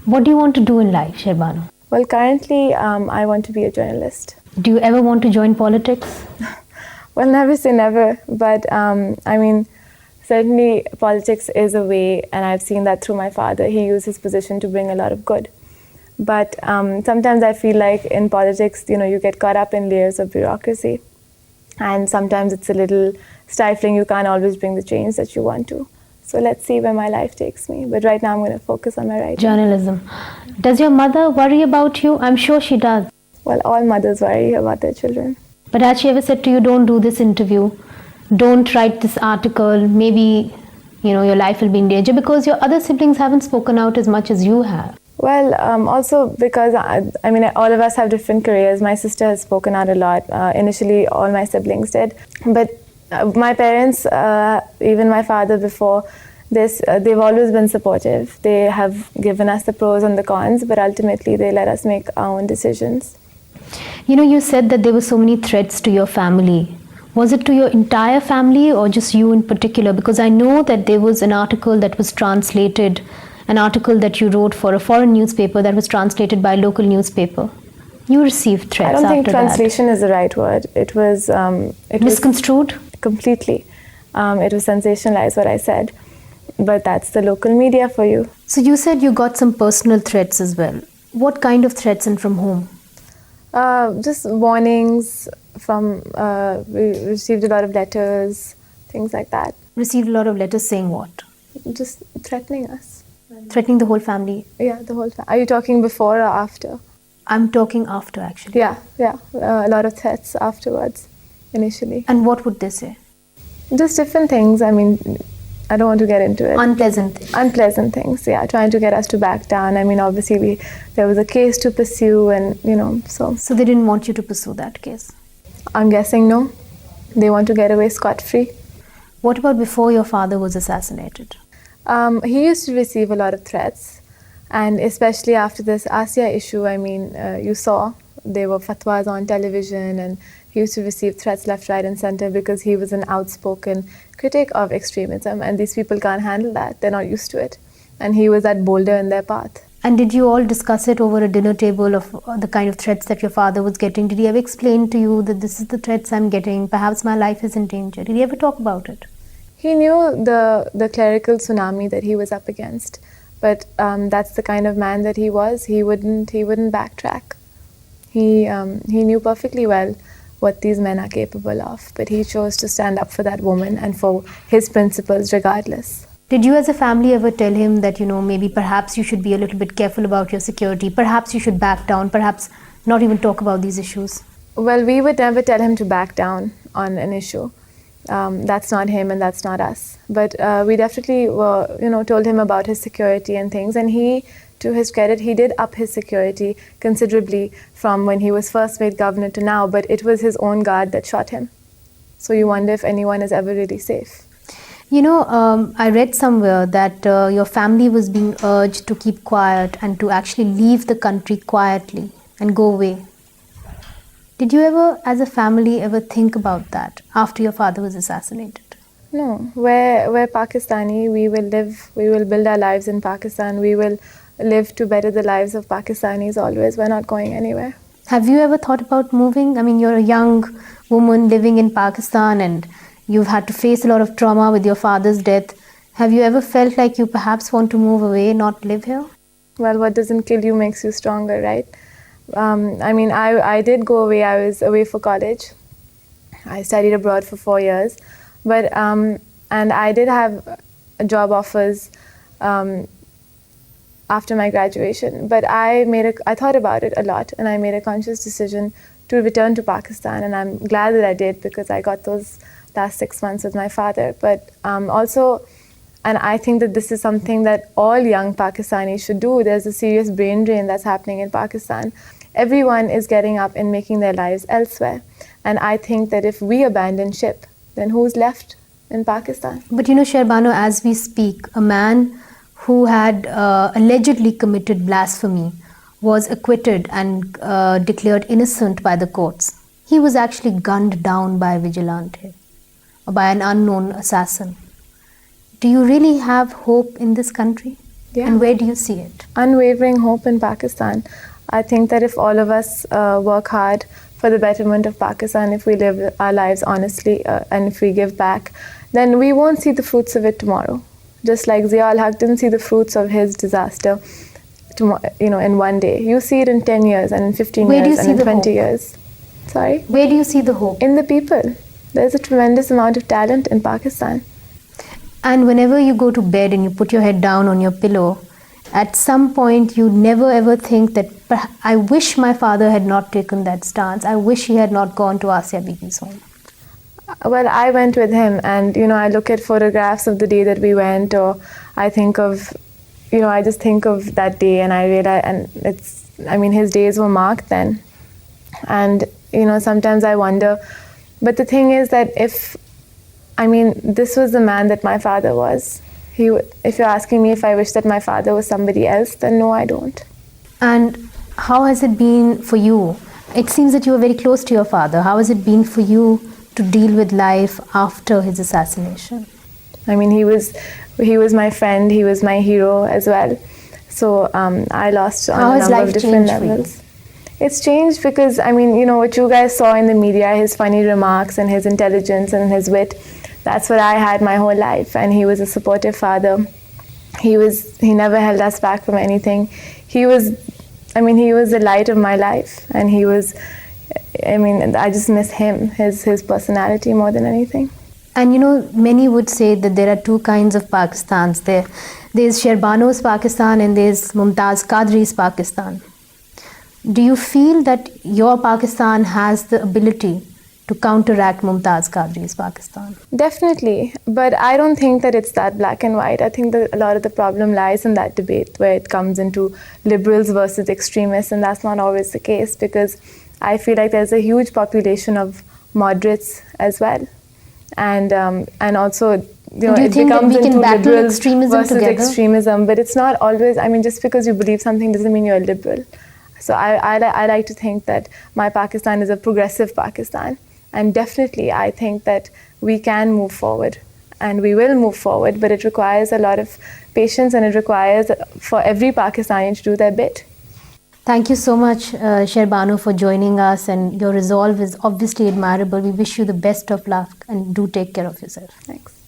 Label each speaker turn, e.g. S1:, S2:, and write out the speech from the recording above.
S1: What do you want to do in life, Shehrbano?
S2: Well, currently, I want to be a journalist.
S1: Do you ever want to join politics?
S2: Well, never say never, but certainly politics is a way, and I've seen that through my father. He used his position to bring a lot of good. But sometimes I feel like in politics, you get caught up in layers of bureaucracy, and sometimes it's a little stifling. You can't always bring the change that you want to. So let's see where my life takes me. But right now I'm going to focus on my writing.
S1: Journalism. Does your mother worry about you? I'm sure she does.
S2: Well, all mothers worry about their children.
S1: But has she ever said to you, don't do this interview, don't write this article, maybe your life will be in danger, because your other siblings haven't spoken out as much as you have?
S2: Well, also because, all of us have different careers. My sister has spoken out a lot. Initially, all my siblings did. But my parents, even my father before this, they've always been supportive. They have given us the pros and the cons, but ultimately they let us make our own decisions.
S1: You said that there were so many threats to your family. Was it to your entire family or just you in particular? Because I know that there was an article that was translated, an article that you wrote for a foreign newspaper that was translated by a local newspaper. You received threats after that.
S2: I don't think translation is the right word. It was...
S1: misconstrued?
S2: Completely. It was sensationalized what I said. But that's the local media for you.
S1: So you said you got some personal threats as well. What kind of threats and from whom?
S2: Just warnings from... we received a lot of letters, things like that.
S1: Received a lot of letters saying what?
S2: Just threatening us.
S1: Threatening the whole family?
S2: Yeah, the whole family. Are you talking before or after?
S1: I'm talking after, actually.
S2: Yeah. A lot of threats afterwards, initially.
S1: And what would they say?
S2: Just different things. I don't want to get into it.
S1: Unpleasant things.
S2: Unpleasant things, yeah. Trying to get us to back down. Obviously, there was a case to pursue and, so...
S1: So they didn't want you to pursue that case?
S2: I'm guessing no. They want to get away scot-free.
S1: What about before your father was assassinated?
S2: He used to receive a lot of threats. And especially after this Asia issue, you saw there were fatwas on television, and he used to receive threats left, right and center because he was an outspoken critic of extremism, and these people can't handle that. They're not used to it. And he was that boulder in their path.
S1: And did you all discuss it over a dinner table of the kind of threats that your father was getting? Did he ever explain to you that this is the threats I'm getting, perhaps my life is in danger? Did he ever talk about it?
S2: He knew the clerical tsunami that he was up against, but that's the kind of man that he was. He wouldn't backtrack. He knew perfectly well what these men are capable of, but he chose to stand up for that woman and for his principles regardless.
S1: Did you as a family ever tell him that, maybe perhaps you should be a little bit careful about your security, perhaps you should back down, perhaps not even talk about these issues?
S2: Well, we would never tell him to back down on an issue. That's not him and that's not us. But we definitely told him about his security and things, and he, to his credit, he did up his security considerably from when he was first made governor to now, but it was his own guard that shot him. So you wonder if anyone is ever really safe.
S1: I read somewhere that your family was being urged to keep quiet and to actually leave the country quietly and go away. Did you ever, as a family, ever think about that after your father was assassinated?
S2: No, we're Pakistani. We will build our lives in Pakistan. We will live to better the lives of Pakistanis always. We're not going anywhere.
S1: Have you ever thought about moving? You're a young woman living in Pakistan and you've had to face a lot of trauma with your father's death. Have you ever felt like you perhaps want to move away, not live here?
S2: Well, what doesn't kill you makes you stronger, right? I did go away. I was away for college. I studied abroad for 4 years. But and I did have job offers after my graduation. But I thought about it a lot, and I made a conscious decision to return to Pakistan. And I'm glad that I did, because I got those last 6 months with my father. But also, and I think that this is something that all young Pakistanis should do. There's a serious brain drain that's happening in Pakistan. Everyone is getting up and making their lives elsewhere. And I think that if we abandon ship, then who's left in Pakistan?
S1: But Shehrbano, as we speak, a man who had allegedly committed blasphemy was acquitted and declared innocent by the courts. He was actually gunned down by a vigilante, or by an unknown assassin. Do you really have hope in this country?
S2: Yeah.
S1: And where do you see it?
S2: Unwavering hope in Pakistan. I think that if all of us work hard for the betterment of Pakistan, if we live our lives honestly and if we give back, then we won't see the fruits of it tomorrow. Just like Zia al-Haq didn't see the fruits of his disaster in one day. You see it in 10 years and in 15
S1: Where do
S2: years
S1: you
S2: and
S1: see
S2: in
S1: the
S2: 20
S1: hope?
S2: years. Sorry?
S1: Where do you see the hope?
S2: In the people. There's a tremendous amount of talent in Pakistan.
S1: And whenever you go to bed and you put your head down on your pillow, at some point you never ever think that I wish my father had not taken that stance. I wish he had not gone to Asya Bibi's home.
S2: Well, I went with him, and I look at photographs of the day that we went, or I think of, I just think of that day, and I realize, and his days were marked then, and sometimes I wonder, but the thing is that this was the man that my father was. If you're asking me if I wish that my father was somebody else, then no, I don't.
S1: And how has it been for you? It seems that you were very close to your father. How has it been for you to deal with life after his assassination?
S2: He was my friend. He was my hero as well. So I lost on a number of different levels. It's changed because what you guys saw in the media, his funny remarks and his intelligence and his wit, that's what I had my whole life. And he was a supportive father. He never held us back from anything. He was the light of my life, and I just miss him, his personality more than anything.
S1: And many would say that there are two kinds of Pakistans. There's Shehrbano's Pakistan and there's Mumtaz Qadri's Pakistan. Do you feel that your Pakistan has the ability to counteract Mumtaz Qadri's Pakistan?
S2: Definitely, but I don't think that it's that black and white. I think that a lot of the problem lies in that debate where it comes into liberals versus extremists, and that's not always the case, because I feel like there's a huge population of moderates as well, and also
S1: it becomes into liberals
S2: versus
S1: together?
S2: extremism. But it's not always. Just because you believe something doesn't mean you're a liberal. So I like to think that my Pakistan is a progressive Pakistan. And definitely, I think that we can move forward, and we will move forward, but it requires a lot of patience, and it requires for every Pakistani to do their bit.
S1: Thank you so much, Shehrbano, for joining us, and your resolve is obviously admirable. We wish you the best of luck, and do take care of yourself.
S2: Thanks.